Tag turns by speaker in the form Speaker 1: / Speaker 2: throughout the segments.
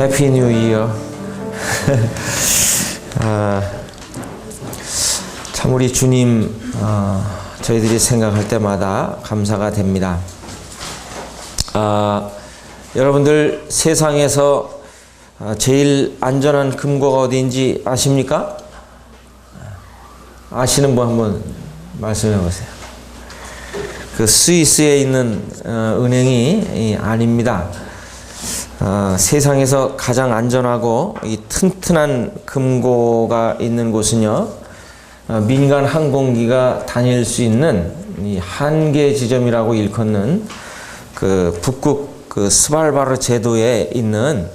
Speaker 1: 해피 뉴 이어. 참 우리 주님 저희들이 생각할 때마다 감사가 됩니다. 여러분들 세상에서 제일 안전한 금고가 어디인지 아십니까? 아시는 분 한번 말씀해 보세요. 그 스위스에 있는 은행이 아닙니다. 세상에서 가장 안전하고 이 튼튼한 금고가 있는 곳은요, 민간 항공기가 다닐 수 있는 이 한계 지점이라고 일컫는 그 북극 그 스발바르 제도에 있는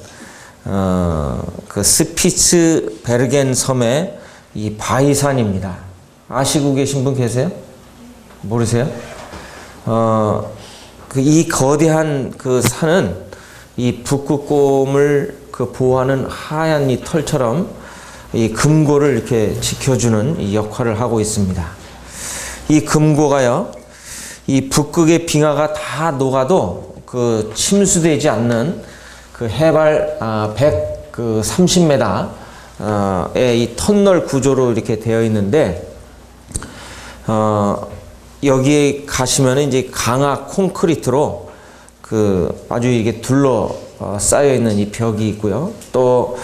Speaker 1: 그 스피츠베르겐 섬의 이 바위산입니다. 아시고 계신 분 계세요? 모르세요? 이 거대한 그 산은 이 북극곰을 그 보호하는 하얀 이 털처럼 이 금고를 이렇게 지켜주는 이 역할을 하고 있습니다. 이 금고가요, 이 북극의 빙하가 다 녹아도 그 침수되지 않는 그 해발 130m의 이 터널 구조로 이렇게 되어 있는데, 여기에 가시면 이제 강화 콘크리트로 그 아주 이게 쌓여 있는 이 벽이 있고요. 또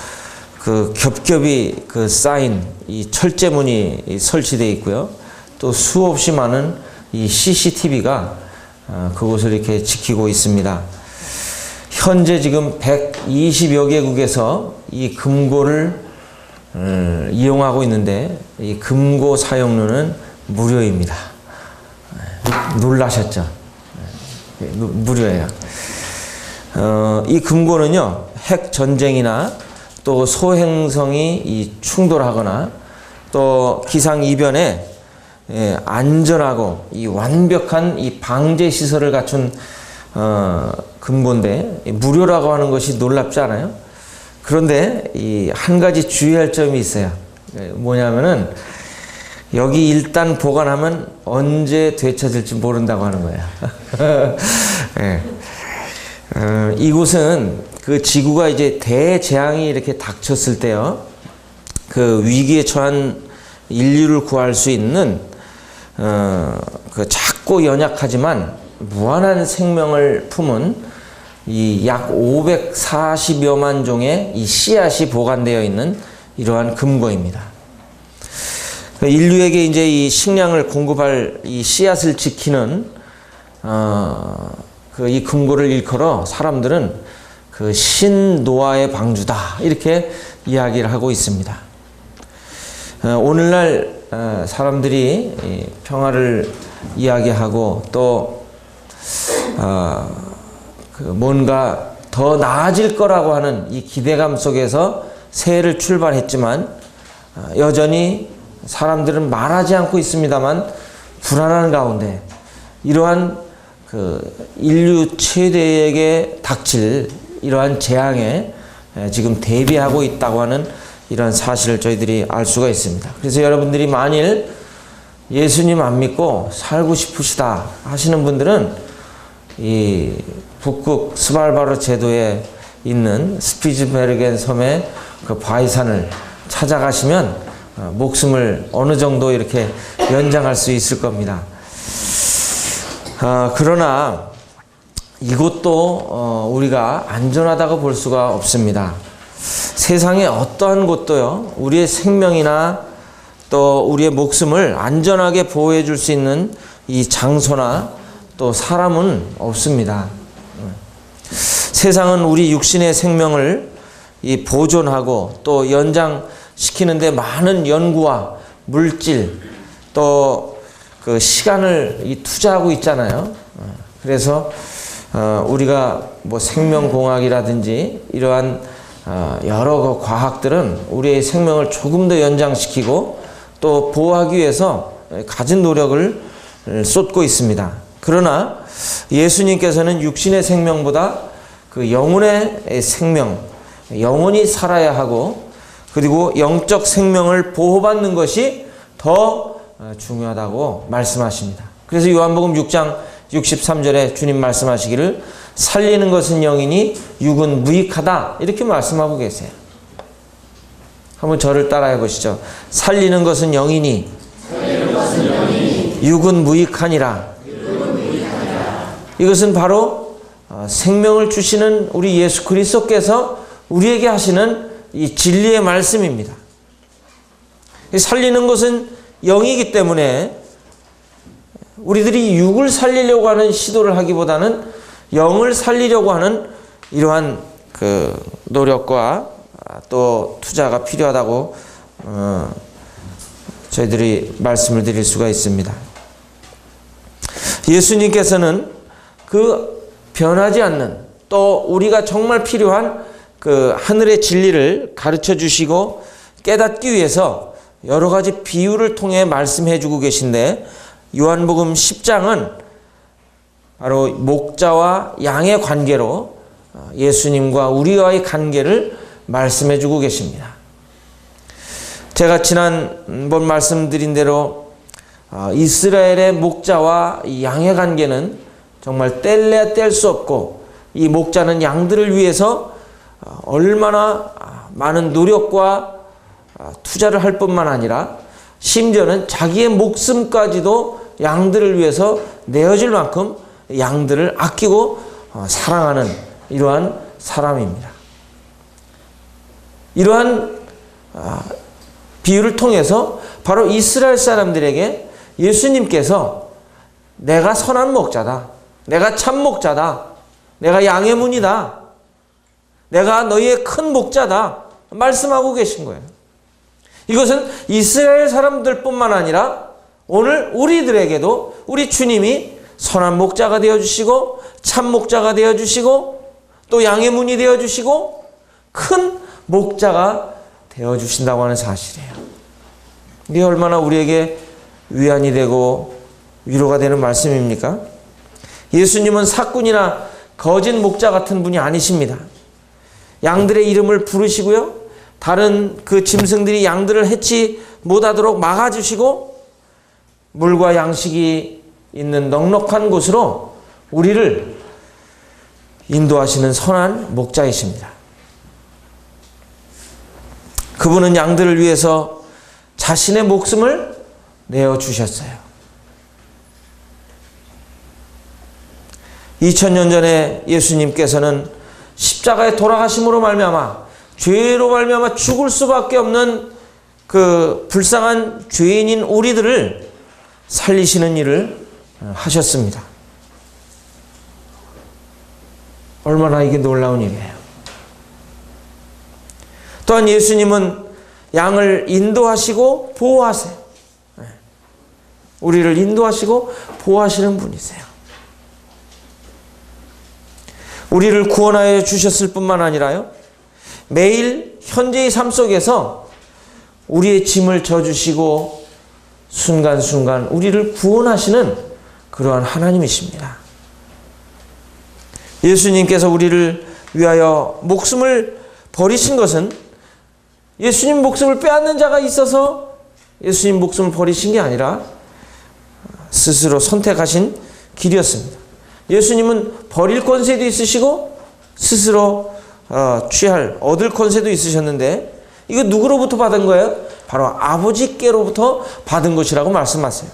Speaker 1: 그 겹겹이 그 쌓인 이 철제문이 설치되어 있고요. 또 수없이 많은 이 CCTV가 그곳을 이렇게 지키고 있습니다. 현재 지금 120여 개국에서 이 금고를 이용하고 있는데, 이 금고 사용료는 무료입니다. 놀라셨죠? 무료예요. 이 금고는요, 핵 전쟁이나 또 소행성이 이 충돌하거나 또 기상 이변에 안전하고 이 완벽한 이 방제 시설을 갖춘 금고인데, 무료라고 하는 것이 놀랍지 않아요? 그런데 이 한 가지 주의할 점이 있어요. 뭐냐면은 여기 일단 보관하면 언제 되찾을지 모른다고 하는 거예요. 네. 이곳은 그 지구가 이제 대재앙이 이렇게 닥쳤을 때요, 그 위기에 처한 인류를 구할 수 있는 그 작고 연약하지만 무한한 생명을 품은 이 약 540여만 종의 이 씨앗이 보관되어 있는 이러한 금고입니다. 인류에게 이제 이 식량을 공급할 이 씨앗을 지키는 이 금고를 일컬어 사람들은 그 신노아의 방주다 이렇게 이야기를 하고 있습니다. 오늘날 사람들이 평화를 이야기하고 또 뭔가 더 나아질 거라고 하는 이 기대감 속에서 새해를 출발했지만, 여전히 사람들은 말하지 않고 있습니다만 불안한 가운데 이러한 그 인류 최대에게 닥칠 이러한 재앙에 지금 대비하고 있다고 하는 이런 사실을 저희들이 알 수가 있습니다. 그래서 여러분들이 만일 예수님 안 믿고 살고 싶으시다 하시는 분들은 이 북극 스발바르 제도에 있는 스피츠베르겐 섬의 그 바위산을 찾아가시면 목숨을 어느 정도 이렇게 연장할 수 있을 겁니다. 그러나 이곳도 우리가 안전하다고 볼 수가 없습니다. 세상의 어떠한 곳도요, 우리의 생명이나 또 우리의 목숨을 안전하게 보호해 줄 수 있는 이 장소나 또 사람은 없습니다. 세상은 우리 육신의 생명을 이 보존하고 또 연장시키는데 많은 연구와 물질 또 그 시간을 투자하고 있잖아요. 그래서 우리가 뭐 생명공학이라든지 이러한 여러 과학들은 우리의 생명을 조금 더 연장시키고 또 보호하기 위해서 가진 노력을 쏟고 있습니다. 그러나 예수님께서는 육신의 생명보다 그 영혼의 생명, 영혼이 살아야 하고, 그리고 영적 생명을 보호받는 것이 더 중요하다고 말씀하십니다. 그래서 요한복음 6장 63절에 주님 말씀하시기를 살리는 것은 영이니 육은 무익하다 이렇게 말씀하고 계세요. 한번 저를 따라해 보시죠. 살리는 것은 영이니 육은 무익하니라. 이것은 바로 생명을 주시는 우리 예수 그리스도께서 우리에게 하시는 이 진리의 말씀입니다. 살리는 것은 영이기 때문에 우리들이 육을 살리려고 하는 시도를 하기보다는 영을 살리려고 하는 이러한 그 노력과 또 투자가 필요하다고 저희들이 말씀을 드릴 수가 있습니다. 예수님께서는 그 변하지 않는 또 우리가 정말 필요한 그 하늘의 진리를 가르쳐 주시고 깨닫기 위해서 여러 가지 비유를 통해 말씀해 주고 계신데 요한복음 10장은 바로 목자와 양의 관계로 예수님과 우리와의 관계를 말씀해 주고 계십니다. 제가 지난번 말씀드린 대로 이스라엘의 목자와 양의 관계는 정말 뗄래야 뗄 수 없고 이 목자는 양들을 위해서 얼마나 많은 노력과 투자를 할 뿐만 아니라 심지어는 자기의 목숨까지도 양들을 위해서 내어줄 만큼 양들을 아끼고 사랑하는 이러한 사람입니다. 이러한 비유를 통해서 바로 이스라엘 사람들에게 예수님께서 내가 선한 목자다. 내가 참 목자다. 내가 양의 문이다. 내가 너희의 큰 목자다. 말씀하고 계신 거예요. 이것은 이스라엘 사람들뿐만 아니라 오늘 우리들에게도 우리 주님이 선한 목자가 되어주시고 참 목자가 되어주시고 또 양의 문이 되어주시고 큰 목자가 되어주신다고 하는 사실이에요. 이게 얼마나 우리에게 위안이 되고 위로가 되는 말씀입니까? 예수님은 사꾼이나 거짓 목자 같은 분이 아니십니다. 양들의 이름을 부르시고요. 다른 그 짐승들이 양들을 해치 못하도록 막아주시고 물과 양식이 있는 넉넉한 곳으로 우리를 인도하시는 선한 목자이십니다. 그분은 양들을 위해서 자신의 목숨을 내어주셨어요. 2000년 전에 예수님께서는 십자가에 돌아가심으로 말미암아 죄로 말미암아 죽을 수밖에 없는 그 불쌍한 죄인인 우리들을 살리시는 일을 하셨습니다. 얼마나 이게 놀라운 일이에요. 또한 예수님은 양을 인도하시고 보호하세요. 우리를 인도하시고 보호하시는 분이세요. 우리를 구원하여 주셨을 뿐만 아니라요. 매일 현재의 삶 속에서 우리의 짐을 져주시고 순간순간 우리를 구원하시는 그러한 하나님이십니다. 예수님께서 우리를 위하여 목숨을 버리신 것은 예수님 목숨을 빼앗는 자가 있어서 예수님 목숨을 버리신 게 아니라 스스로 선택하신 길이었습니다. 예수님은 버릴 권세도 있으시고 스스로 얻을 권세도 있으셨는데 이거 누구로부터 받은 거예요? 바로 아버지께로부터 받은 것이라고 말씀하세요.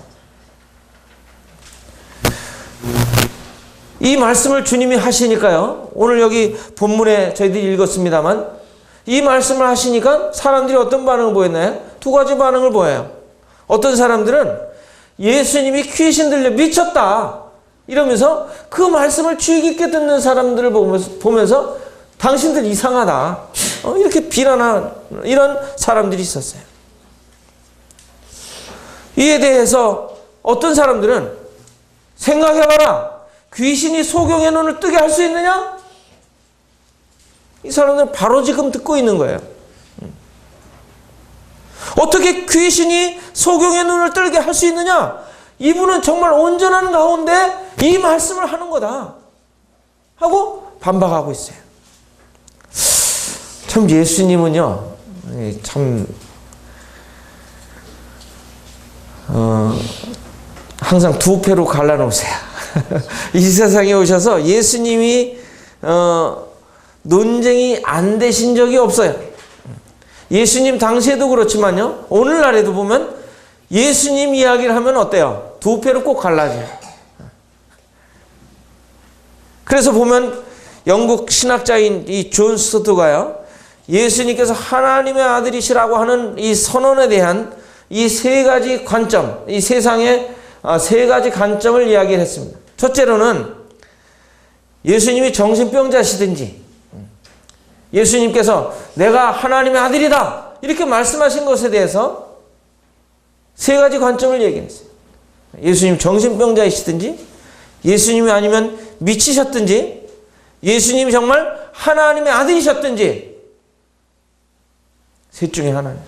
Speaker 1: 이 말씀을 주님이 하시니까요. 오늘 여기 본문에 저희들이 읽었습니다만 이 말씀을 하시니까 사람들이 어떤 반응을 보였나요? 두 가지 반응을 보여요. 어떤 사람들은 예수님이 귀신 들려 미쳤다 이러면서 그 말씀을 주의 깊게 듣는 사람들을 보면서 당신들 이상하다 이렇게 비난하는 이런 사람들이 있었어요. 이에 대해서 어떤 사람들은 생각해봐라. 귀신이 소경의 눈을 뜨게 할 수 있느냐? 이 사람들은 바로 지금 듣고 있는 거예요. 어떻게 귀신이 소경의 눈을 뜨게 할 수 있느냐? 이분은 정말 온전한 가운데 이 말씀을 하는 거다 하고 반박하고 있어요. 참 예수님은요, 참 항상 두 패로 갈라놓으세요. 이 세상에 오셔서 예수님이 논쟁이 안 되신 적이 없어요. 예수님 당시에도 그렇지만요, 오늘날에도 보면 예수님 이야기를 하면 어때요? 두 패로 꼭 갈라져요. 그래서 보면 영국 신학자인 이 존 스토트가요, 예수님께서 하나님의 아들이시라고 하는 이 선언에 대한 이 세 가지 관점, 이 세상의 세 가지 관점을 이야기를 했습니다. 첫째로는 예수님이 정신병자시든지, 예수님께서 내가 하나님의 아들이다 이렇게 말씀하신 것에 대해서 세 가지 관점을 얘기했어요. 예수님 정신병자이시든지, 예수님이 아니면 미치셨든지, 예수님이 정말 하나님의 아들이셨든지, 셋 중에 하나예요.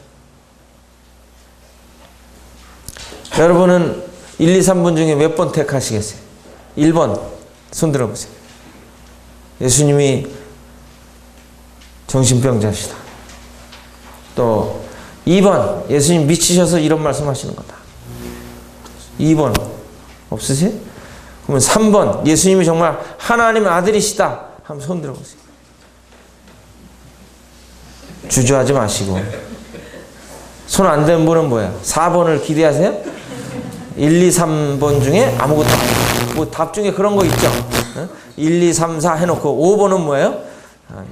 Speaker 1: 여러분은 1, 2, 3번 중에 몇 번 택하시겠어요? 1번 손 들어보세요. 예수님이 정신병자시다. 또 2번 예수님 미치셔서 이런 말씀하시는 거다. 2번 없으세요? 그러면 3번 예수님이 정말 하나님의 아들이시다. 한번 손 들어보세요. 주저하지 마시고. 손 안 되는 분은 뭐예요? 4번을 기대하세요? 1, 2, 3번 중에 아무것도 뭐 답 중에 그런 거 있죠? 1, 2, 3, 4 해놓고 5번은 뭐예요?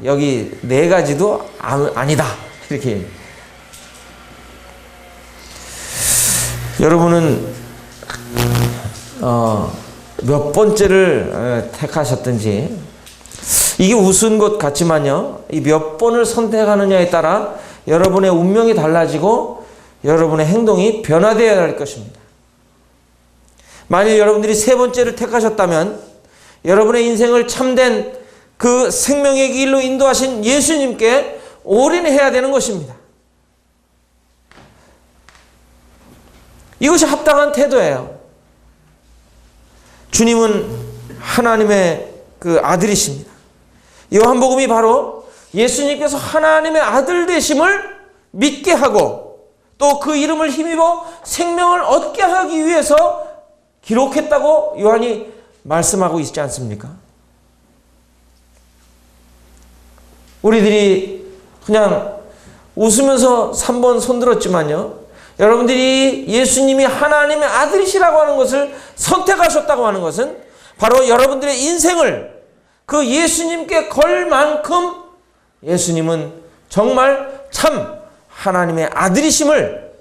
Speaker 1: 여기 네 가지도 아니다. 이렇게. 여러분은 몇 번째를 택하셨든지, 이게 우스운 것 같지만요, 이 몇 번을 선택하느냐에 따라 여러분의 운명이 달라지고 여러분의 행동이 변화되어야 할 것입니다. 만일 여러분들이 세 번째를 택하셨다면 여러분의 인생을 참된 그 생명의 길로 인도하신 예수님께 올인해야 되는 것입니다. 이것이 합당한 태도예요. 주님은 하나님의 그 아들이십니다. 요한복음이 바로 예수님께서 하나님의 아들 되심을 믿게 하고 또 그 이름을 힘입어 생명을 얻게 하기 위해서 기록했다고 요한이 말씀하고 있지 않습니까? 우리들이 그냥 웃으면서 3번 손들었지만요, 여러분들이 예수님이 하나님의 아들이시라고 하는 것을 선택하셨다고 하는 것은 바로 여러분들의 인생을 그 예수님께 걸 만큼 예수님은 정말 참 하나님의 아들이심을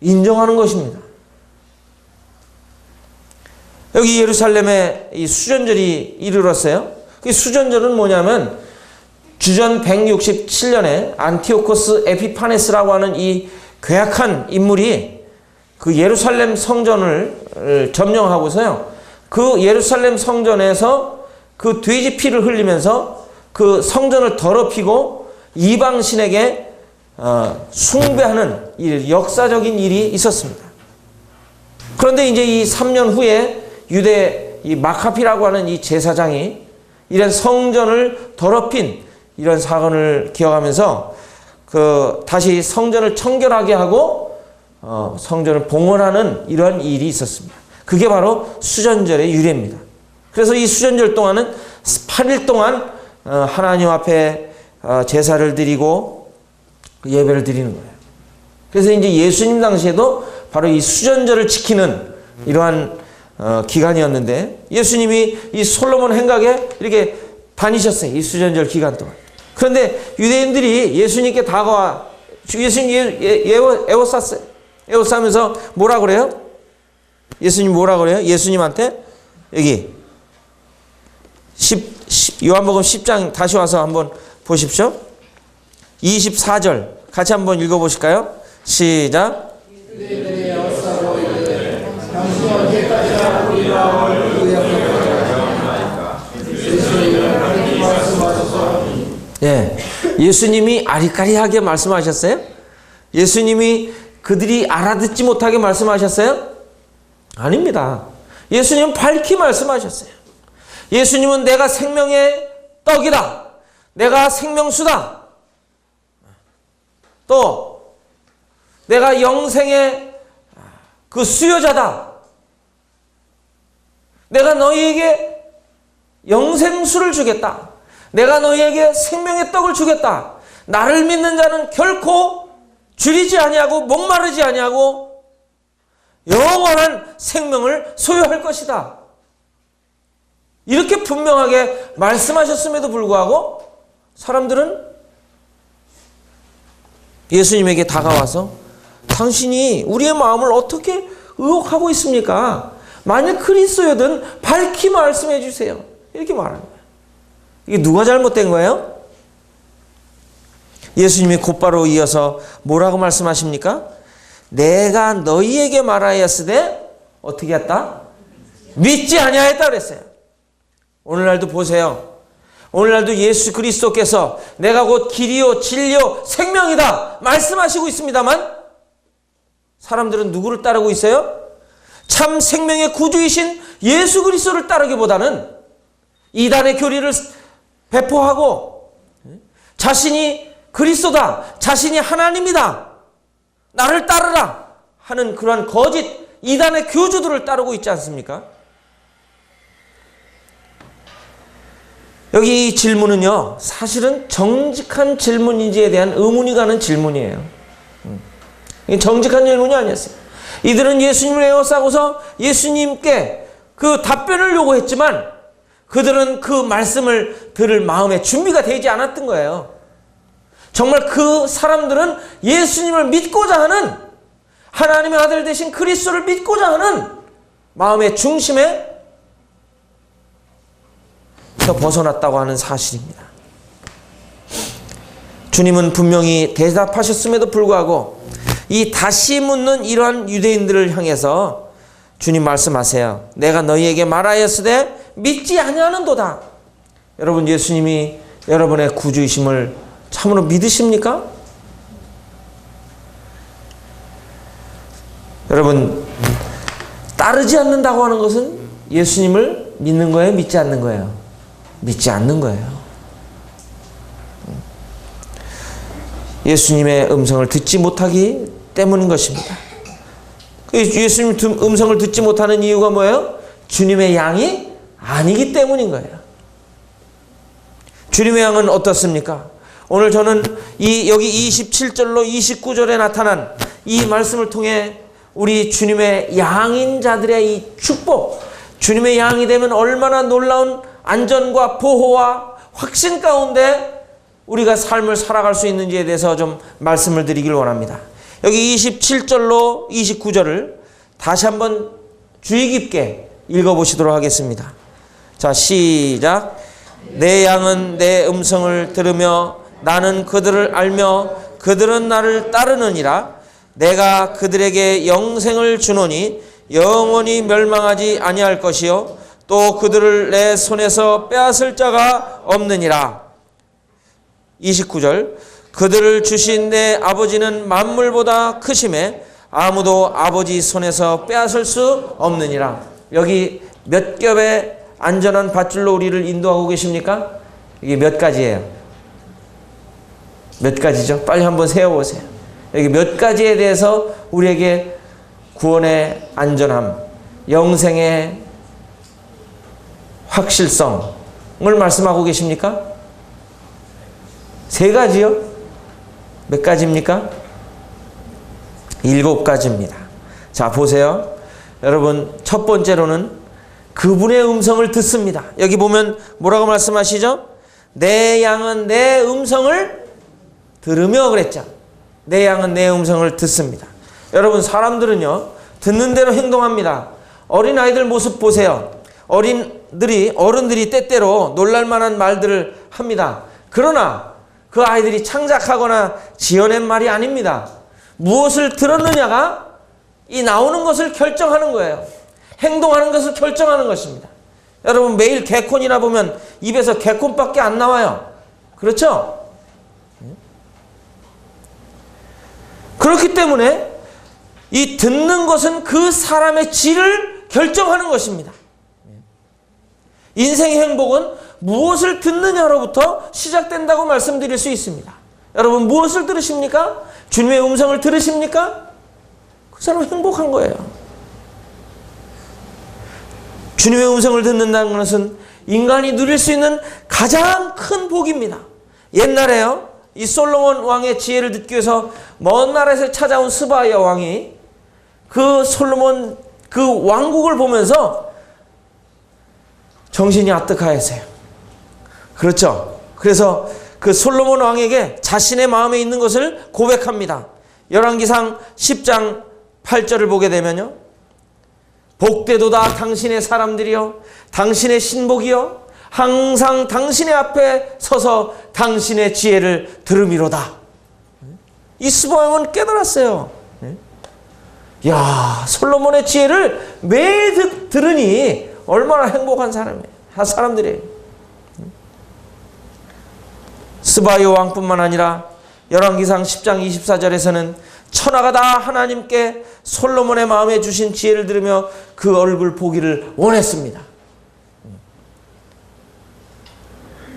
Speaker 1: 인정하는 것입니다. 여기 예루살렘에 이 수전절이 이르렀어요. 그 수전절은 뭐냐면 주전 167년에 안티오코스 에피파네스라고 하는 이 괴악한 인물이 그 예루살렘 성전을 점령하고서요, 그 예루살렘 성전에서 그 돼지 피를 흘리면서 그 성전을 더럽히고 이방신에게 숭배하는 이 역사적인 일이 있었습니다. 그런데 이제 이 3년 후에 유대 이 마카피라고 하는 이 제사장이 이런 성전을 더럽힌 이런 사건을 기억하면서 다시 성전을 청결하게 하고 성전을 봉헌하는 이러한 일이 있었습니다. 그게 바로 수전절의 유래입니다. 그래서 이 수전절 동안은 8일 동안 하나님 앞에 제사를 드리고 예배를 드리는 거예요. 그래서 이제 예수님 당시에도 바로 이 수전절을 지키는 이러한 기간이었는데, 예수님이 이 솔로몬 행각에 이렇게 다니셨어요. 이 수전절 기간 동안. 그런데 유대인들이 예수님께 다가와 예수님 에워쌌어요. 에워싸면서 뭐라 그래요? 예수님 뭐라 그래요? 예수님한테 여기 요한복음 10장 다시 와서 한번 보십시오. 24절 같이 한번 읽어보실까요? 시작. 예, 예수님이 아리까리하게 말씀하셨어요? 예수님이 그들이 알아듣지 못하게 말씀하셨어요? 아닙니다. 예수님은 밝히 말씀하셨어요. 예수님은 내가 생명의 떡이다. 내가 생명수다. 또 내가 영생의 그 수요자다. 내가 너희에게 영생수를 주겠다. 내가 너희에게 생명의 떡을 주겠다. 나를 믿는 자는 결코 줄이지 아니하고 목마르지 아니하고 영원한 생명을 소유할 것이다. 이렇게 분명하게 말씀하셨음에도 불구하고 사람들은 예수님에게 다가와서 당신이 우리의 마음을 어떻게 의혹하고 있습니까? 만일 그리스도여든 밝히 말씀해 주세요. 이렇게 말하는 거예요. 이게 누가 잘못된 거예요? 예수님이 곧바로 이어서 뭐라고 말씀하십니까? 내가 너희에게 말하였으되 어떻게 했다? 믿지 아니하였다 그랬어요. 오늘날도 보세요. 오늘날도 예수 그리스도께서 내가 곧 길이요 진리요 생명이다 말씀하시고 있습니다만 사람들은 누구를 따르고 있어요? 참 생명의 구주이신 예수 그리스도를 따르기보다는 이단의 교리를 배포하고 자신이 그리스도다, 자신이 하나님이다, 나를 따르라 하는 그러한 거짓 이단의 교주들을 따르고 있지 않습니까? 여기 이 질문은요, 사실은 정직한 질문인지에 대한 의문이 가는 질문이에요. 정직한 질문이 아니었어요. 이들은 예수님을 에워싸고서 예수님께 그 답변을 요구했지만 그들은 그 말씀을 들을 마음의 준비가 되지 않았던 거예요. 정말 그 사람들은 예수님을 믿고자 하는, 하나님의 아들 되신 그리스도를 믿고자 하는 마음의 중심에 벗어났다고 하는 사실입니다. 주님은 분명히 대답하셨음에도 불구하고 이 다시 묻는 이러한 유대인들을 향해서 주님 말씀하세요. 내가 너희에게 말하였으되 믿지 아니하는도다. 여러분, 예수님이 여러분의 구주이심을 참으로 믿으십니까? 여러분, 따르지 않는다고 하는 것은 예수님을 믿는 거예요? 믿지 않는 거예요? 믿지 않는 거예요. 예수님의 음성을 듣지 못하기 때문인 것입니다. 예수님 음성을 듣지 못하는 이유가 뭐예요? 주님의 양이 아니기 때문인 거예요. 주님의 양은 어떻습니까? 오늘 저는 여기 27절로 29절에 나타난 이 말씀을 통해 우리 주님의 양인 자들의 이 축복, 주님의 양이 되면 얼마나 놀라운 안전과 보호와 확신 가운데 우리가 삶을 살아갈 수 있는지에 대해서 좀 말씀을 드리길 원합니다. 여기 27절로 29절을 다시 한번 주의 깊게 읽어보시도록 하겠습니다. 자, 시작. 내 양은 내 음성을 들으며 나는 그들을 알며 그들은 나를 따르느니라. 내가 그들에게 영생을 주노니 영원히 멸망하지 아니할 것이요 또 그들을 내 손에서 빼앗을 자가 없느니라. 29절. 그들을 주신 내 아버지는 만물보다 크심에 아무도 아버지 손에서 빼앗을 수 없느니라. 여기 몇 겹의 안전한 밧줄로 우리를 인도하고 계십니까? 이게 몇 가지예요? 몇 가지죠? 빨리 한번 세어보세요. 여기 몇 가지에 대해서 우리에게 구원의 안전함, 영생의 확실성을 말씀하고 계십니까? 세 가지요? 몇 가지입니까? 7가지입니다. 자, 보세요. 여러분, 첫 번째로는 그분의 음성을 듣습니다. 여기 보면 뭐라고 말씀하시죠? 내 양은 내 음성을 들으며 그랬죠. 내 양은 내 음성을 듣습니다. 여러분, 사람들은요, 듣는 대로 행동합니다. 어린아이들 모습 보세요. 어른들이 때때로 놀랄만한 말들을 합니다. 그러나 그 아이들이 창작하거나 지어낸 말이 아닙니다. 무엇을 들었느냐가 이 나오는 것을 결정하는 거예요. 행동하는 것을 결정하는 것입니다. 여러분, 매일 개콘이나 보면 입에서 개콘밖에 안 나와요. 그렇죠? 그렇기 때문에 이 듣는 것은 그 사람의 질을 결정하는 것입니다. 인생의 행복은 무엇을 듣느냐로부터 시작된다고 말씀드릴 수 있습니다. 여러분, 무엇을 들으십니까? 주님의 음성을 들으십니까? 그 사람은 행복한 거예요. 주님의 음성을 듣는다는 것은 인간이 누릴 수 있는 가장 큰 복입니다. 옛날에요, 이 솔로몬 왕의 지혜를 듣기 위해서 먼 나라에서 찾아온 스바야 왕이 그 솔로몬 그 왕국을 보면서 정신이 아득하였어요. 그렇죠. 그래서 그 솔로몬 왕에게 자신의 마음에 있는 것을 고백합니다. 열왕기상 10장 8절을 보게 되면요, 복되도다 당신의 사람들이여, 당신의 신복이여, 항상 당신의 앞에 서서 당신의 지혜를 들음이로다. 이 스바 왕은 깨달았어요. 야, 솔로몬의 지혜를 매일 들으니 얼마나 행복한 사람들이에요. 스바야 왕뿐만 아니라 열왕기상 10장 24절에서는 천하가 다 하나님께 솔로몬의 마음에 주신 지혜를 들으며 그 얼굴 보기를 원했습니다.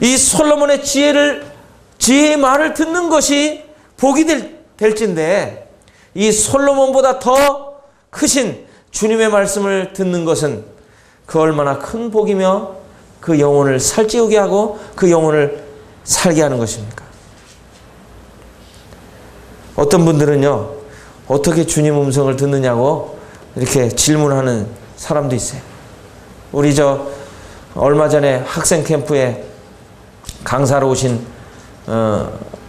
Speaker 1: 이 솔로몬의 지혜의 말을 듣는 것이 복이 될진데, 이 솔로몬보다 더 크신 주님의 말씀을 듣는 것은 그 얼마나 큰 복이며 그 영혼을 살찌우게 하고 그 영혼을 살게 하는 것입니까? 어떤 분들은요, 어떻게 주님 음성을 듣느냐고 이렇게 질문하는 사람도 있어요. 우리 얼마 전에 학생 캠프에 강사로 오신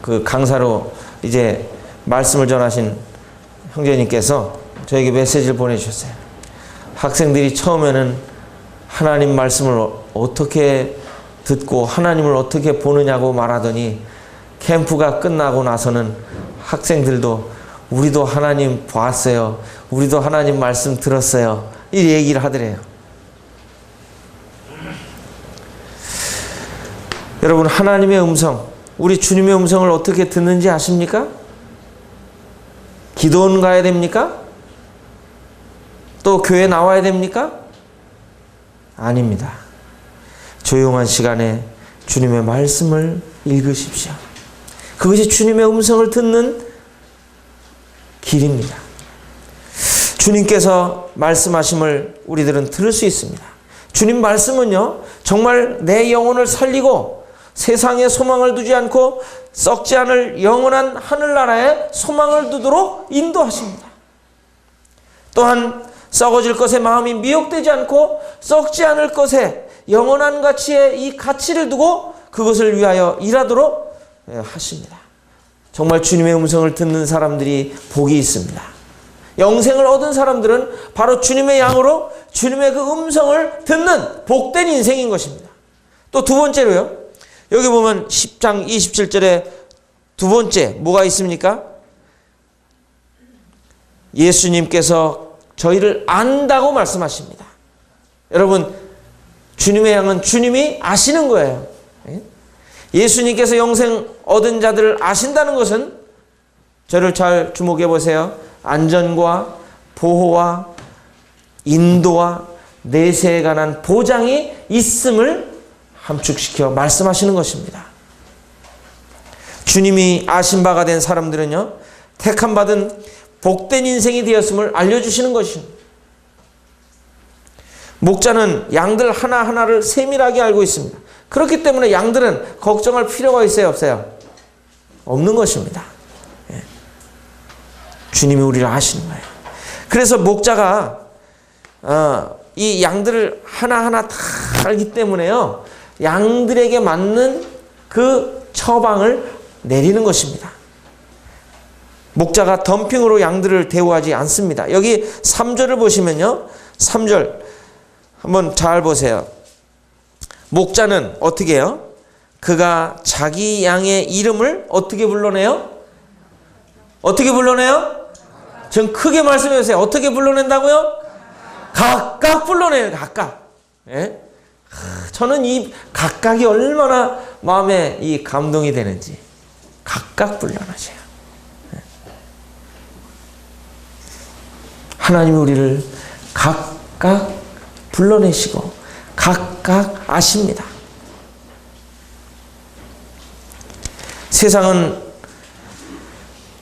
Speaker 1: 그 강사로 이제 말씀을 전하신 형제님께서 저에게 메시지를 보내주셨어요. 학생들이 처음에는 하나님 말씀을 어떻게 듣고 하나님을 어떻게 보느냐고 말하더니 캠프가 끝나고 나서는 학생들도 우리도 하나님 봤어요, 우리도 하나님 말씀 들었어요, 이 얘기를 하더래요. 여러분, 하나님의 음성, 우리 주님의 음성을 어떻게 듣는지 아십니까? 기도원 가야 됩니까? 또 교회 나와야 됩니까? 아닙니다. 조용한 시간에 주님의 말씀을 읽으십시오. 그것이 주님의 음성을 듣는 길입니다. 주님께서 말씀하심을 우리들은 들을 수 있습니다. 주님 말씀은요, 정말 내 영혼을 살리고 세상에 소망을 두지 않고 썩지 않을 영원한 하늘나라에 소망을 두도록 인도하십니다. 또한 썩어질 것에 마음이 미혹되지 않고 썩지 않을 것에 영원한 가치에 이 가치를 두고 그것을 위하여 일하도록 하십니다. 정말 주님의 음성을 듣는 사람들이 복이 있습니다. 영생을 얻은 사람들은 바로 주님의 양으로 주님의 그 음성을 듣는 복된 인생인 것입니다. 또 두 번째로요, 여기 보면 10장 27절에 두 번째 뭐가 있습니까? 예수님께서 저희를 안다고 말씀하십니다. 여러분, 주님의 양은 주님이 아시는 거예요. 예수님께서 영생 얻은 자들을 아신다는 것은, 저를 잘 주목해 보세요, 안전과 보호와 인도와 내세에 관한 보장이 있음을 함축시켜 말씀하시는 것입니다. 주님이 아신 바가 된 사람들은요, 택함 받은 복된 인생이 되었음을 알려주시는 것입니다. 목자는 양들 하나하나를 세밀하게 알고 있습니다. 그렇기 때문에 양들은 걱정할 필요가 있어요, 없어요? 없는 것입니다. 주님이 우리를 아시는 거예요. 그래서 목자가 이 양들을 하나하나 다 알기 때문에요, 양들에게 맞는 그 처방을 내리는 것입니다. 목자가 덤핑으로 양들을 대우하지 않습니다. 여기 3절을 보시면요, 3절 한번 잘 보세요. 목자는 어떻게 해요? 그가 자기 양의 이름을 어떻게 불러내요? 어떻게 불러내요? 좀 크게 말씀해 주세요. 어떻게 불러낸다고요? 각각 불러내요. 각각. 예? 저는 이 각각이 얼마나 마음에 이 감동이 되는지. 각각 불러내세요. 하나님이 우리를 각각 불러내시고 각각 아십니다. 세상은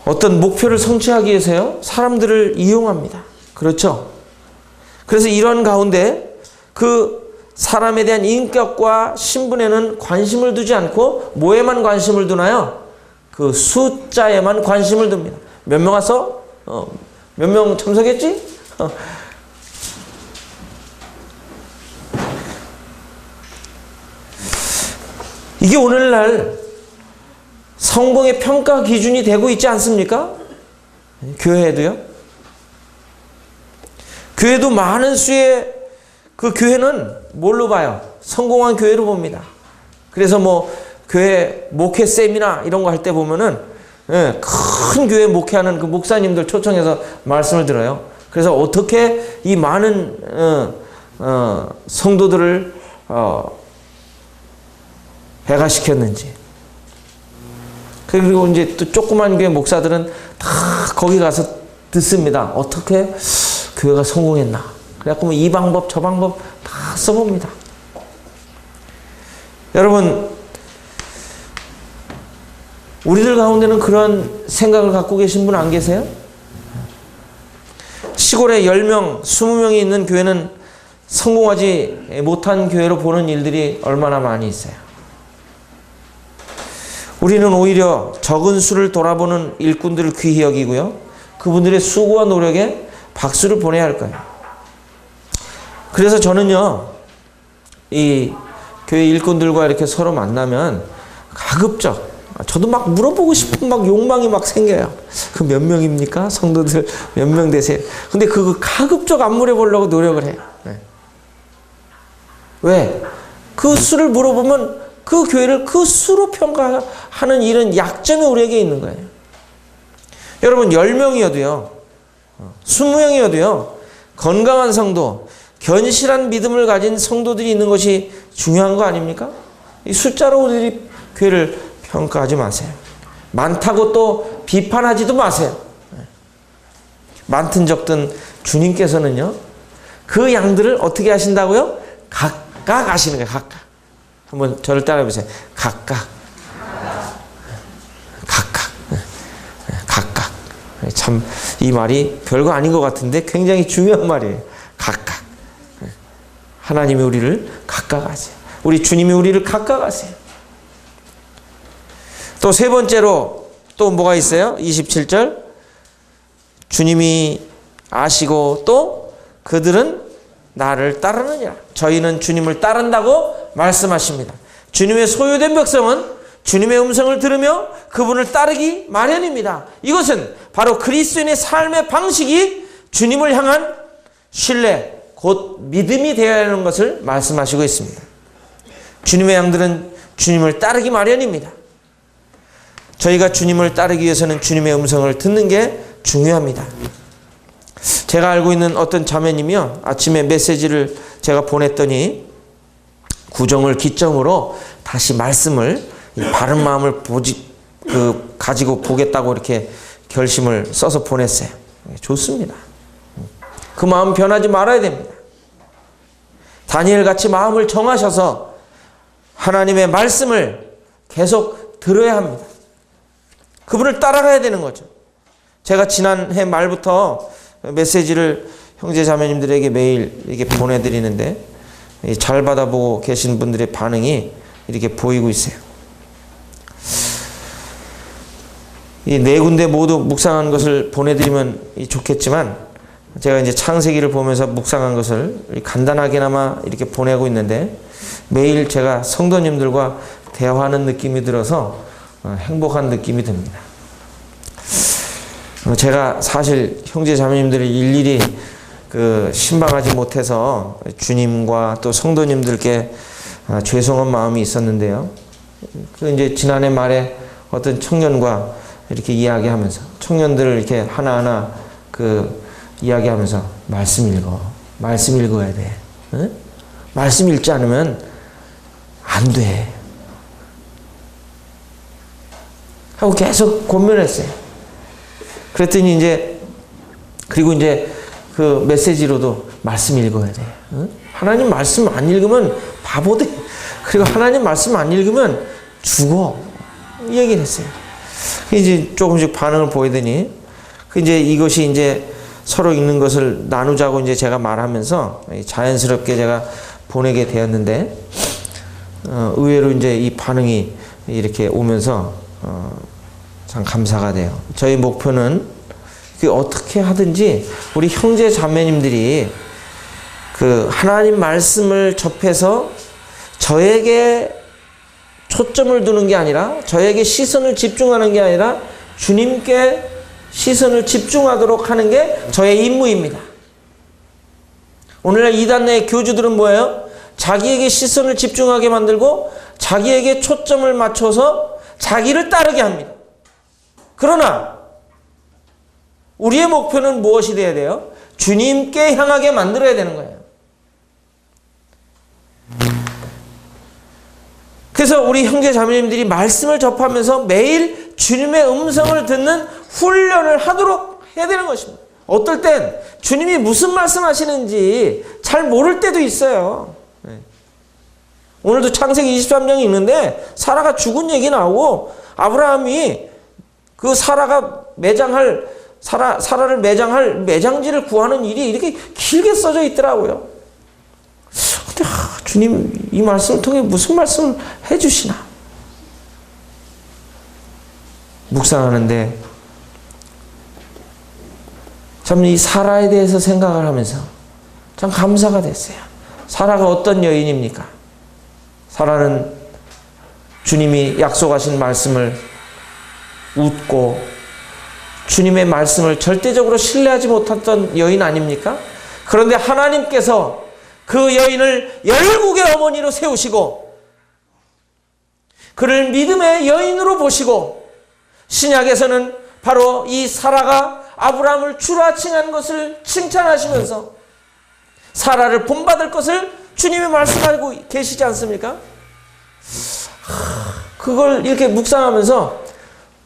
Speaker 1: 어떤 목표를 성취하기 위해서요, 사람들을 이용합니다. 그렇죠? 그래서 이런 가운데 그 사람에 대한 인격과 신분에는 관심을 두지 않고 뭐에만 관심을 두나요? 그 숫자에만 관심을 둡니다. 몇 명 와서? 몇 명 참석했지? 이게 오늘날 성공의 평가 기준이 되고 있지 않습니까? 교회도요. 교회도 많은 수의 그 교회는 뭘로 봐요? 성공한 교회로 봅니다. 그래서 뭐 교회 목회 세미나 이런 거 할 때 보면은 큰 교회 목회하는 그 목사님들 초청해서 말씀을 들어요. 그래서 어떻게 이 많은 성도들을 배가시켰는지. 그리고 이제 또 조그만 교회 목사들은 다 거기 가서 듣습니다. 어떻게 교회가 성공했나. 그래갖고 뭐 이 방법 저 방법 다 써봅니다. 여러분, 우리들 가운데는 그런 생각을 갖고 계신 분 안 계세요? 시골에 10명, 20명이 있는 교회는 성공하지 못한 교회로 보는 일들이 얼마나 많이 있어요. 우리는 오히려 적은 수를 돌아보는 일꾼들을 귀히 여기고요. 그분들의 수고와 노력에 박수를 보내야 할 거예요. 그래서 저는요, 이 교회 일꾼들과 이렇게 서로 만나면 가급적, 저도 막 물어보고 싶은 막 욕망이 막 생겨요. 그 몇 명입니까? 성도들 몇 명 되세요? 근데 그거 가급적 안 물어보려고 노력을 해요. 네. 왜? 그 수를 물어보면 그 교회를 그 수로 평가하는 이런 약점이 우리에게 있는 거예요. 여러분, 10명이어도요, 20명이어도요, 건강한 성도, 견실한 믿음을 가진 성도들이 있는 것이 중요한 거 아닙니까? 이 숫자로 우리들이 교회를 평가하지 마세요. 많다고 또 비판하지도 마세요. 많든 적든 주님께서는요, 그 양들을 어떻게 하신다고요? 각각 하시는 거예요. 각각. 한번 저를 따라해보세요. 각각. 각각. 각각. 참 이 말이 별거 아닌 것 같은데 굉장히 중요한 말이에요. 각각. 하나님이 우리를 각각 하세요. 우리 주님이 우리를 각각 하세요. 또 세 번째로 또 뭐가 있어요? 27절. 주님이 아시고 또 그들은 나를 따르느니라. 저희는 주님을 따른다고 말씀하십니다. 주님의 소유된 백성은 주님의 음성을 들으며 그분을 따르기 마련입니다. 이것은 바로 그리스도인의 삶의 방식이 주님을 향한 신뢰, 곧 믿음이 되어야 하는 것을 말씀하시고 있습니다. 주님의 양들은 주님을 따르기 마련입니다. 저희가 주님을 따르기 위해서는 주님의 음성을 듣는 게 중요합니다. 제가 알고 있는 어떤 자매님이요, 아침에 메시지를 제가 보냈더니 구정을 기점으로 다시 말씀을 바른 마음을 가지고 보겠다고 이렇게 결심을 써서 보냈어요. 좋습니다. 그 마음 변하지 말아야 됩니다. 다니엘같이 마음을 정하셔서 하나님의 말씀을 계속 들어야 합니다. 그분을 따라가야 되는 거죠. 제가 지난해 말부터 메시지를 형제 자매님들에게 매일 이렇게 보내드리는데 잘 받아보고 계신 분들의 반응이 이렇게 보이고 있어요. 이 네 군데 모두 묵상한 것을 보내드리면 좋겠지만 제가 이제 창세기를 보면서 묵상한 것을 간단하게나마 이렇게 보내고 있는데 매일 제가 성도님들과 대화하는 느낌이 들어서 행복한 느낌이 듭니다. 제가 사실 형제 자매님들을 일일이 신방하지 못해서 주님과 또 성도님들께 죄송한 마음이 있었는데요. 이제 지난해 말에 어떤 청년과 이렇게 이야기하면서 청년들을 이렇게 하나하나 이야기하면서 말씀 읽어야 돼. 응? 말씀 읽지 않으면 안 돼. 하고 계속 권면했어요. 그랬더니 그리고 그 메시지로도 말씀 읽어야 돼. 응? 하나님 말씀 안 읽으면 바보 돼. 그리고 하나님 말씀 안 읽으면 죽어. 이 얘기를 했어요. 이제 조금씩 반응을 보이더니, 이것이 서로 읽는 것을 나누자고 이제 제가 말하면서 자연스럽게 제가 보내게 되었는데, 의외로 이제 이 반응이 이렇게 오면서 참 감사가 돼요. 저희 목표는 어떻게 하든지 우리 형제 자매님들이 그 하나님 말씀을 접해서 저에게 초점을 두는 게 아니라, 저에게 시선을 집중하는 게 아니라 주님께 시선을 집중하도록 하는 게 저의 임무입니다. 오늘날 이단 내 교주들은 뭐예요? 자기에게 시선을 집중하게 만들고 자기에게 초점을 맞춰서 자기를 따르게 합니다. 그러나 우리의 목표는 무엇이 되어야 돼요? 주님께 향하게 만들어야 되는 거예요. 그래서 우리 형제 자매님들이 말씀을 접하면서 매일 주님의 음성을 듣는 훈련을 하도록 해야 되는 것입니다. 어떨 땐 주님이 무슨 말씀하시는지 잘 모를 때도 있어요. 오늘도 창세기 23장이 있는데 사라가 죽은 얘기 나오고, 아브라함이 그 사라를 매장할 매장지를 구하는 일이 이렇게 길게 써져 있더라고요. 근데 주님 이 말씀을 통해 무슨 말씀을 해주시나 묵상하는데, 참 이 사라에 대해서 생각을 하면서 참 감사가 됐어요. 사라가 어떤 여인입니까? 사라는 주님이 약속하신 말씀을 웃고 주님의 말씀을 절대적으로 신뢰하지 못했던 여인 아닙니까? 그런데 하나님께서 그 여인을 열국의 어머니로 세우시고 그를 믿음의 여인으로 보시고, 신약에서는 바로 이 사라가 아브라함을 주라칭한 것을 칭찬하시면서 사라를 본받을 것을 주님이 말씀하고 계시지 않습니까? 그걸 이렇게 묵상하면서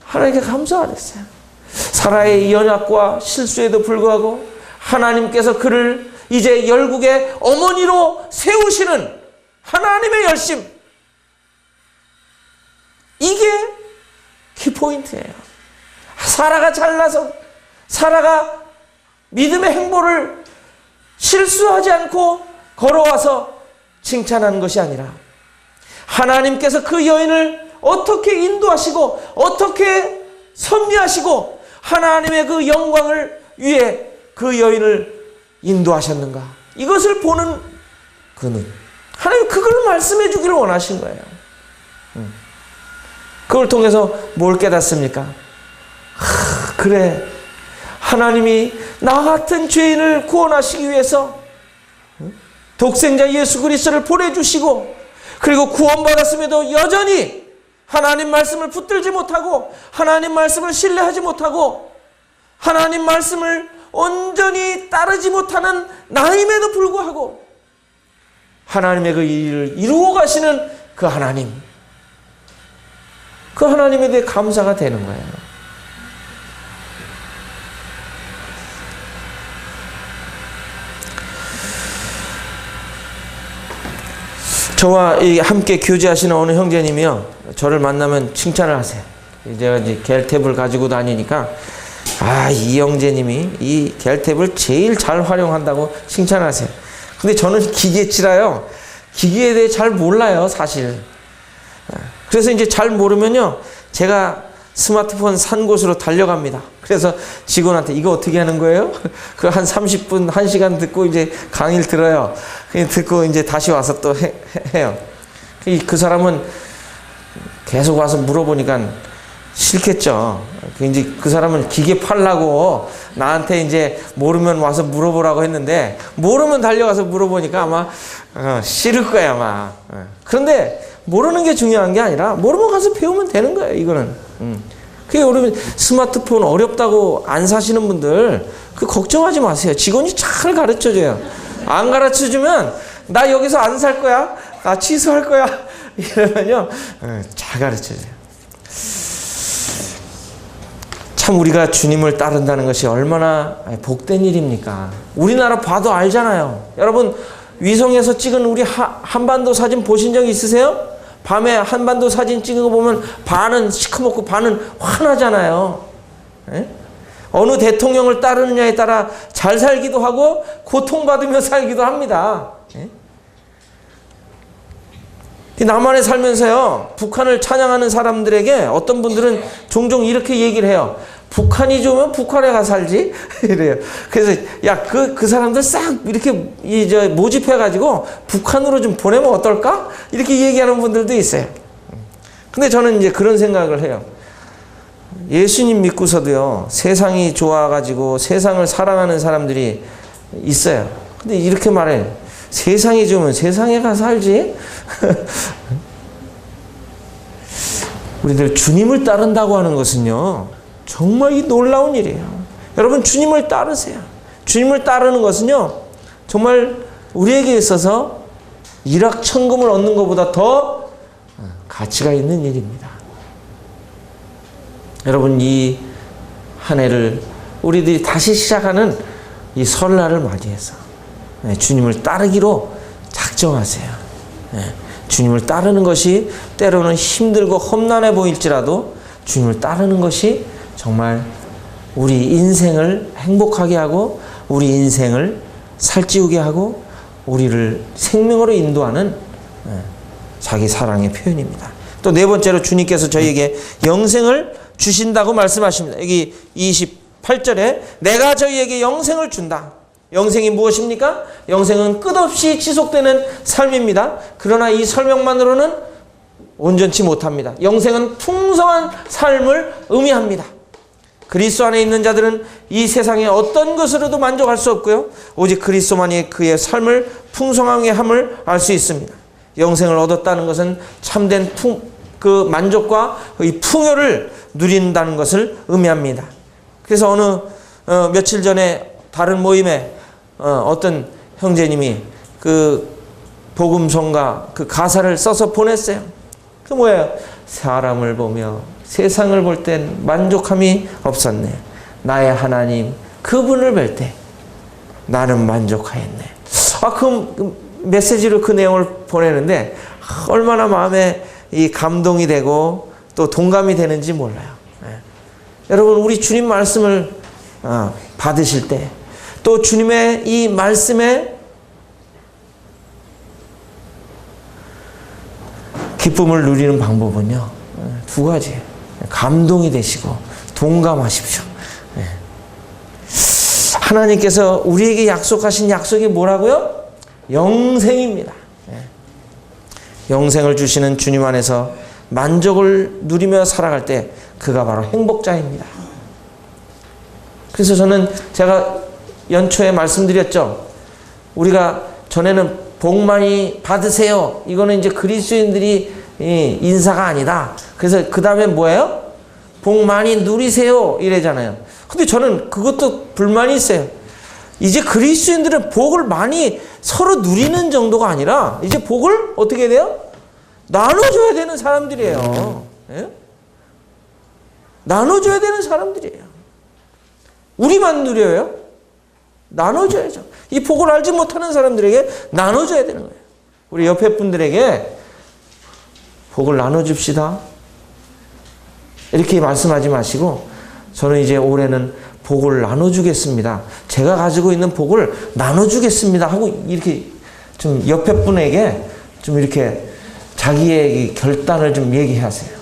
Speaker 1: 하나님께 감사가 됐어요. 사라의 연약과 실수에도 불구하고 하나님께서 그를 이제 열국의 어머니로 세우시는 하나님의 열심, 이게 키포인트예요. 사라가 잘나서, 사라가 믿음의 행보를 실수하지 않고 걸어와서 칭찬하는 것이 아니라 하나님께서 그 여인을 어떻게 인도하시고 어떻게 섭리하시고 하나님의 그 영광을 위해 그 여인을 인도하셨는가, 이것을 보는 그 눈, 하나님 그걸 말씀해 주기를 원하신 거예요. 그걸 통해서 뭘 깨닫습니까? 그래, 하나님이 나 같은 죄인을 구원하시기 위해서 독생자 예수 그리스도를 보내주시고, 그리고 구원받았음에도 여전히 하나님 말씀을 붙들지 못하고 하나님 말씀을 신뢰하지 못하고 하나님 말씀을 온전히 따르지 못하는 나임에도 불구하고 하나님의 그 일을 이루어 가시는 그 하나님, 그 하나님에 대해 감사가 되는 거예요. 저와 함께 교제하시는 어느 형제님이요, 저를 만나면 칭찬을 하세요. 제가 이제 겔탭을 가지고 다니니까 이 형제님이 이 겔탭을 제일 잘 활용한다고 칭찬하세요. 근데 저는 기계치라요, 기계에 대해 잘 몰라요 사실. 그래서 이제 잘 모르면요, 제가 스마트폰 산 곳으로 달려갑니다. 그래서 직원한테 이거 어떻게 하는 거예요? 그 한 30분, 1시간 듣고 이제 강의를 들어요. 듣고 이제 다시 와서 또 해요. 그 사람은 계속 와서 물어보니까 싫겠죠. 이제 그 사람은 기계 팔라고 나한테 이제 모르면 와서 물어보라고 했는데, 모르면 달려가서 물어보니까 아마 싫을 거야 아마. 그런데 모르는 게 중요한 게 아니라 모르면 가서 배우면 되는 거예요, 이거는. 그게 여러분 스마트폰 어렵다고 안 사시는 분들 그 걱정하지 마세요. 직원이 잘 가르쳐줘요. 안 가르쳐주면 나 여기서 안 살 거야, 나 취소할 거야 이러면요, 잘 가르쳐줘요. 참 우리가 주님을 따른다는 것이 얼마나 복된 일입니까? 우리나라 봐도 알잖아요. 여러분 위성에서 찍은 우리 한반도 사진 보신 적 있으세요? 밤에 한반도 사진 찍은 거 보면 반은 시커멓고 반은 환하잖아요. 에? 어느 대통령을 따르느냐에 따라 잘 살기도 하고 고통받으며 살기도 합니다. 남한에 살면서요, 북한을 찬양하는 사람들에게 어떤 분들은 종종 이렇게 얘기를 해요. 북한이 좋으면 북한에 가 살지? 이래요. 그래서, 야, 그 사람들 싹 이렇게 모집해가지고 북한으로 좀 보내면 어떨까? 이렇게 얘기하는 분들도 있어요. 근데 저는 이제 그런 생각을 해요. 예수님 믿고서도요, 세상이 좋아가지고 세상을 사랑하는 사람들이 있어요. 근데 이렇게 말해요. 세상이 좋으면 세상에 가서 살지? 우리들 주님을 따른다고 하는 것은요, 정말 이 놀라운 일이에요. 여러분, 주님을 따르세요. 주님을 따르는 것은요, 정말 우리에게 있어서 일확천금을 얻는 것보다 더 가치가 있는 일입니다. 여러분, 이 한 해를 우리들이 다시 시작하는 이 설날을 맞이해서 주님을 따르기로 작정하세요. 주님을 따르는 것이 때로는 힘들고 험난해 보일지라도 주님을 따르는 것이 정말 우리 인생을 행복하게 하고 우리 인생을 살찌우게 하고 우리를 생명으로 인도하는 자기 사랑의 표현입니다. 또 네 번째로 주님께서 저희에게 영생을 주신다고 말씀하십니다. 여기 28절에 내가 저희에게 영생을 준다. 영생이 무엇입니까? 영생은 끝없이 지속되는 삶입니다. 그러나 이 설명만으로는 온전치 못합니다. 영생은 풍성한 삶을 의미합니다. 그리스도 안에 있는 자들은 이 세상의 어떤 것으로도 만족할 수 없고요. 오직 그리스도만이 그의 삶을 풍성하게 함을 알 수 있습니다. 영생을 얻었다는 것은 참된 그 만족과 이 풍요를 누린다는 것을 의미합니다. 그래서 며칠 전에 다른 모임에 어떤 형제님이 그 복음성가 그 가사를 써서 보냈어요. 그 뭐예요? 사람을 보며 세상을 볼 땐 만족함이 없었네. 나의 하나님 그분을 뵐 때 나는 만족하였네. 그 메시지로 그 내용을 보내는데 얼마나 마음에 이 감동이 되고 또 동감이 되는지 몰라요. 여러분, 우리 주님 말씀을 받으실 때 또 주님의 이 말씀에 기쁨을 누리는 방법은요, 두 가지예요. 감동이 되시고 동감하십시오. 하나님께서 우리에게 약속하신 약속이 뭐라고요? 영생입니다. 영생을 주시는 주님 안에서 만족을 누리며 살아갈 때 그가 바로 행복자입니다. 그래서 제가 연초에 말씀드렸죠. 우리가 전에는 복 많이 받으세요. 이거는 이제 그리스도인들이 인사가 아니다. 그래서 그 다음에 뭐예요? 복 많이 누리세요. 이래잖아요. 근데 저는 그것도 불만이 있어요. 이제 그리스도인들은 복을 많이 서로 누리는 정도가 아니라 이제 복을 어떻게 해야 돼요? 나눠줘야 되는 사람들이에요. 예? 나눠줘야 되는 사람들이에요. 우리만 누려요? 나눠줘야죠. 이 복을 알지 못하는 사람들에게 나눠줘야 되는 거예요. 우리 옆에 분들에게 복을 나눠줍시다. 이렇게 말씀하지 마시고 저는 이제 올해는 복을 나눠주겠습니다. 제가 가지고 있는 복을 나눠주겠습니다. 하고 이렇게 좀 옆에 분에게 좀 이렇게 자기의 결단을 좀 얘기하세요.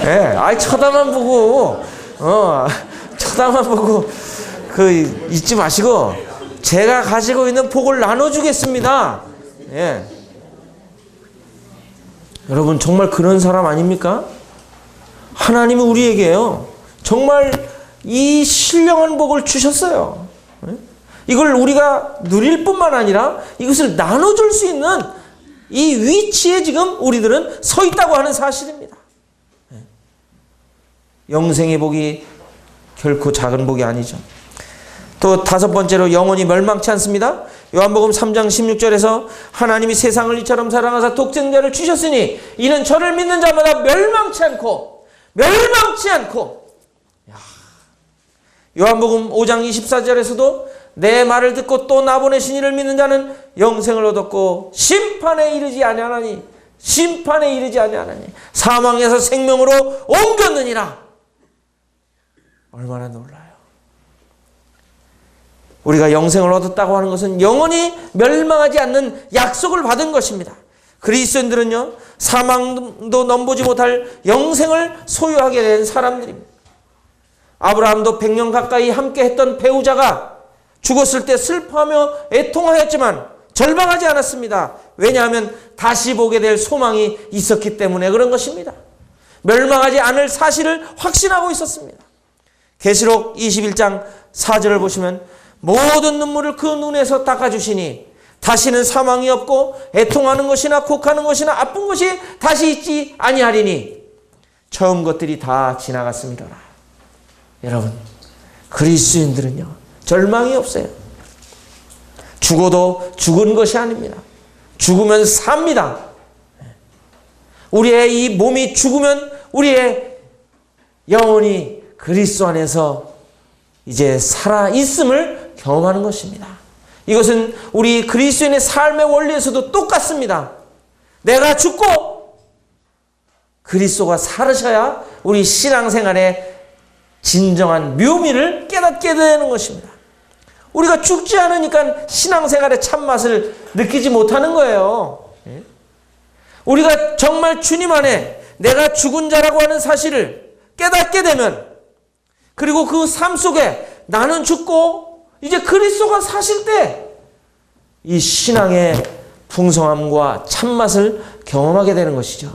Speaker 1: 네, 쳐다만 보고, 쳐다만 보고, 잊지 마시고, 제가 가지고 있는 복을 나눠주겠습니다. 예. 여러분, 정말 그런 사람 아닙니까? 하나님이 우리에게요, 정말 이 신령한 복을 주셨어요. 이걸 우리가 누릴 뿐만 아니라 이것을 나눠줄 수 있는 이 위치에 지금 우리들은 서 있다고 하는 사실입니다. 영생의 복이 결코 작은 복이 아니죠. 또 다섯 번째로 영원히 멸망치 않습니다. 요한복음 3장 16절에서 하나님이 세상을 이처럼 사랑하사 독생자를 주셨으니 이는 저를 믿는 자마다 멸망치 않고 요한복음 5장 24절에서도 내 말을 듣고 또 나보내신 이를 믿는 자는 영생을 얻었고 심판에 이르지 아니하나니 심판에 이르지 아니하나니 사망에서 생명으로 옮겼느니라. 얼마나 놀라요. 우리가 영생을 얻었다고 하는 것은 영원히 멸망하지 않는 약속을 받은 것입니다. 그리스도인들은요, 사망도 넘보지 못할 영생을 소유하게 된 사람들입니다. 아브라함도 100년 가까이 함께 했던 배우자가 죽었을 때 슬퍼하며 애통하였지만 절망하지 않았습니다. 왜냐하면 다시 보게 될 소망이 있었기 때문에 그런 것입니다. 멸망하지 않을 사실을 확신하고 있었습니다. 계시록 21장 4절을 보시면 모든 눈물을 그 눈에서 닦아주시니 다시는 사망이 없고 애통하는 것이나 곡하는 것이나 아픈 것이 다시 있지 아니하리니 처음 것들이 다 지나갔습니다. 여러분, 그리스도인들은요, 절망이 없어요. 죽어도 죽은 것이 아닙니다. 죽으면 삽니다. 우리의 이 몸이 죽으면 우리의 영혼이 그리스도 안에서 이제 살아있음을 경험하는 것입니다. 이것은 우리 그리스도인의 삶의 원리에서도 똑같습니다. 내가 죽고 그리스도가 살으셔야 우리 신앙생활의 진정한 묘미를 깨닫게 되는 것입니다. 우리가 죽지 않으니까 신앙생활의 참맛을 느끼지 못하는 거예요. 우리가 정말 주님 안에 내가 죽은 자라고 하는 사실을 깨닫게 되면, 그리고 그 삶 속에 나는 죽고 이제 그리스도가 사실 때 이 신앙의 풍성함과 참맛을 경험하게 되는 것이죠.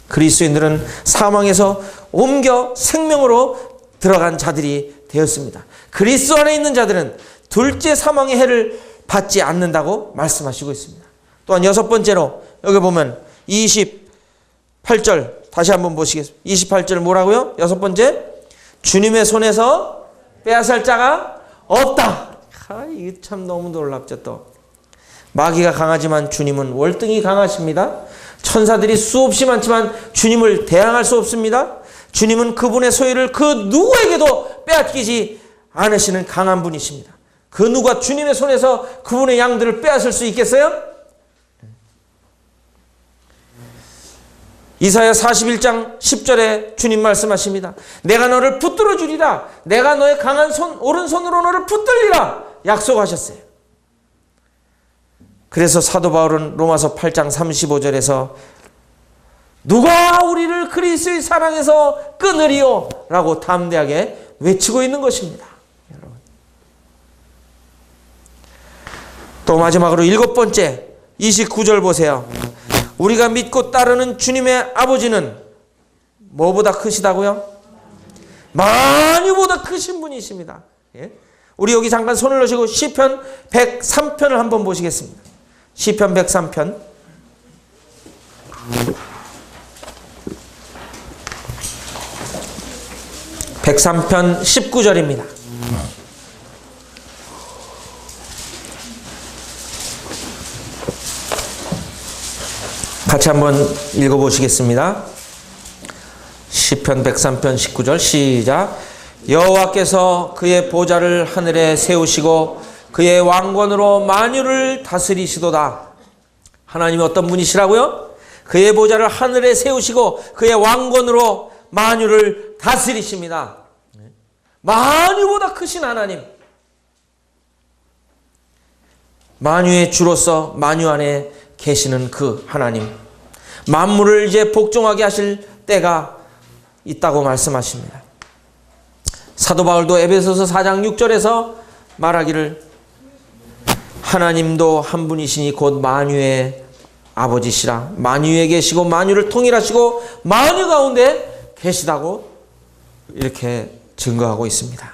Speaker 1: 그리스도인들은 사망에서 옮겨 생명으로 들어간 자들이 되었습니다. 그리스도 안에 있는 자들은 둘째 사망의 해를 받지 않는다고 말씀하시고 있습니다. 또한 여섯 번째로 여기 보면 28절 다시 한번 보시겠습니다. 28절 뭐라고요? 여섯 번째, 주님의 손에서 빼앗을 자가 없다. 이게 참 너무 놀랍죠. 또 마귀가 강하지만 주님은 월등히 강하십니다. 천사들이 수없이 많지만 주님을 대항할 수 없습니다. 주님은 그분의 소유를 그 누구에게도 빼앗기지 않으시는 강한 분이십니다. 그 누가 주님의 손에서 그분의 양들을 빼앗을 수 있겠어요? 이사야 41장 10절에 주님 말씀하십니다. 내가 너를 붙들어 주리라. 내가 너의 강한 손 오른손으로 너를 붙들리라 약속하셨어요. 그래서 사도 바울은 로마서 8장 35절에서 누가 우리를 그리스도의 사랑에서 끊으리요? 라고 담대하게 외치고 있는 것입니다. 여러분. 또 마지막으로 일곱 번째 29절 보세요. 우리가 믿고 따르는 주님의 아버지는 뭐보다 크시다고요? 만유보다 크신 분이십니다. 예? 우리 여기 잠깐 손을 넣으시고 시편 103편을 한번 보시겠습니다. 시편 103편. (103편) 19절입니다. 같이 한번 읽어보시겠습니다. 시편 103편 19절 시작. 여호와께서 그의 보좌를 하늘에 세우시고 그의 왕권으로 만유를 다스리시도다. 하나님이 어떤 분이시라고요? 그의 보좌를 하늘에 세우시고 그의 왕권으로 만유를 다스리십니다. 만유보다 크신 하나님, 만유의 주로서 만유 안에 계시는 그 하나님, 만물을 이제 복종하게 하실 때가 있다고 말씀하십니다. 사도 바울도 에베소서 4장 6절에서 말하기를 하나님도 한 분이시니 곧 만유의 아버지시라. 만유에 계시고 만유를 통일하시고 만유 가운데 계시다고 이렇게 증거하고 있습니다.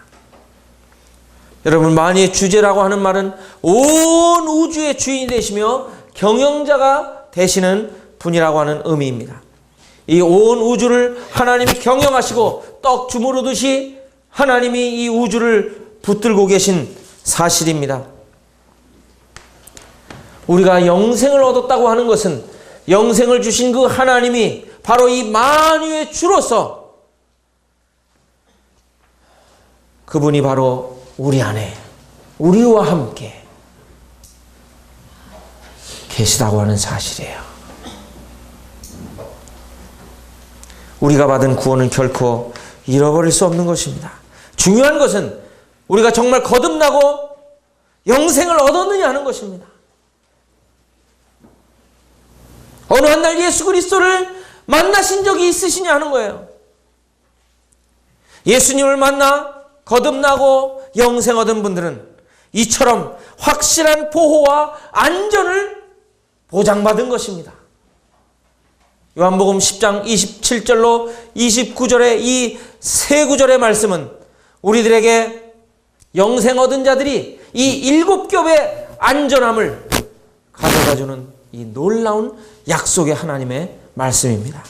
Speaker 1: 여러분, 만유의 주제라고 하는 말은 온 우주의 주인이 되시며 경영자가 되시는 분이라고 하는 의미입니다. 이 온 우주를 하나님이 경영하시고 떡 주무르듯이 하나님이 이 우주를 붙들고 계신 사실입니다. 우리가 영생을 얻었다고 하는 것은 영생을 주신 그 하나님이 바로 이 만유의 주로서 그분이 바로 우리 안에 우리와 함께 계시다고 하는 사실이에요. 우리가 받은 구원은 결코 잃어버릴 수 없는 것입니다. 중요한 것은 우리가 정말 거듭나고 영생을 얻었느냐 하는 것입니다. 어느 한 날 예수 그리스도를 만나신 적이 있으시냐 하는 거예요. 예수님을 만나 거듭나고 영생 얻은 분들은 이처럼 확실한 보호와 안전을 보장받은 것입니다. 요한복음 10장 27절로 29절의 이 세 구절의 말씀은 우리들에게 영생 얻은 자들이 이 7겹의 안전함을 가져다주는 이 놀라운 약속의 하나님의 말씀입니다.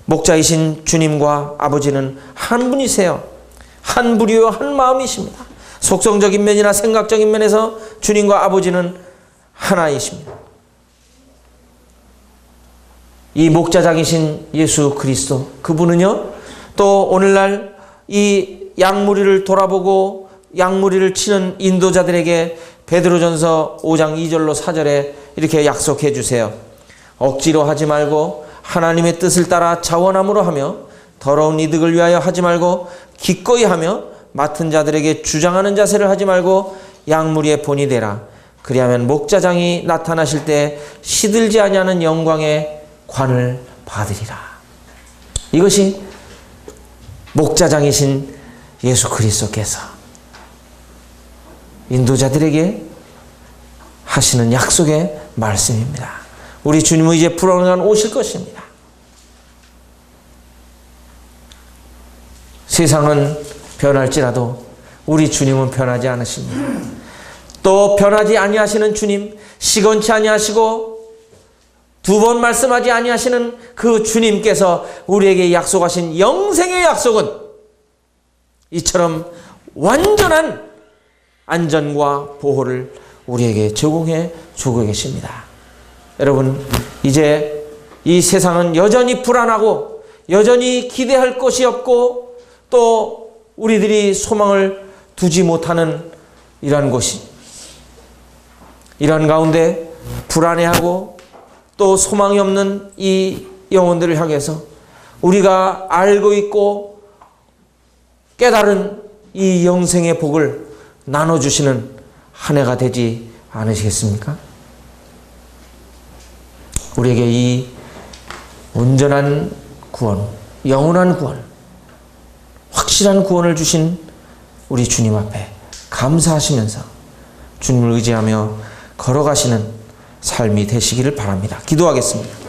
Speaker 1: 목자이신 주님과 아버지는 한 분이세요. 한 부류요 한 마음이십니다. 속성적인 면이나 생각적인 면에서 주님과 아버지는 하나이십니다. 이 목자장이신 예수 그리스도, 그분은요 또 오늘날 이 양무리를 돌아보고 양무리를 치는 인도자들에게 베드로전서 5장 2절로 4절에 이렇게 약속해 주세요. 억지로 하지 말고 하나님의 뜻을 따라 자원함으로 하며 더러운 이득을 위하여 하지 말고 기꺼이 하며 맡은 자들에게 주장하는 자세를 하지 말고 양무리의 본이 되라. 그리하면 목자장이 나타나실 때 시들지 아니하는 영광의 관을 받으리라. 이것이 목자장이신 예수 그리스도께서 인도자들에게 하시는 약속의 말씀입니다. 우리 주님은 이제 불어난 오실 것입니다. 세상은 변할지라도 우리 주님은 변하지 않으십니다. 또 변하지 아니하시는 주님, 시건치 아니하시고 두 번 말씀하지 아니하시는 그 주님께서 우리에게 약속하신 영생의 약속은 이처럼 완전한 안전과 보호를 우리에게 제공해 주고 계십니다. 여러분, 이제 이 세상은 여전히 불안하고 여전히 기대할 것이 없고 또 우리들이 소망을 두지 못하는 이러한 곳이, 이러한 가운데 불안해하고 또 소망이 없는 이 영혼들을 향해서 우리가 알고 있고 깨달은 이 영생의 복을 나눠주시는 한 해가 되지 않으시겠습니까? 우리에게 이 온전한 구원, 영원한 구원, 확실한 구원을 주신 우리 주님 앞에 감사하시면서 주님을 의지하며 걸어가시는 삶이 되시기를 바랍니다. 기도하겠습니다.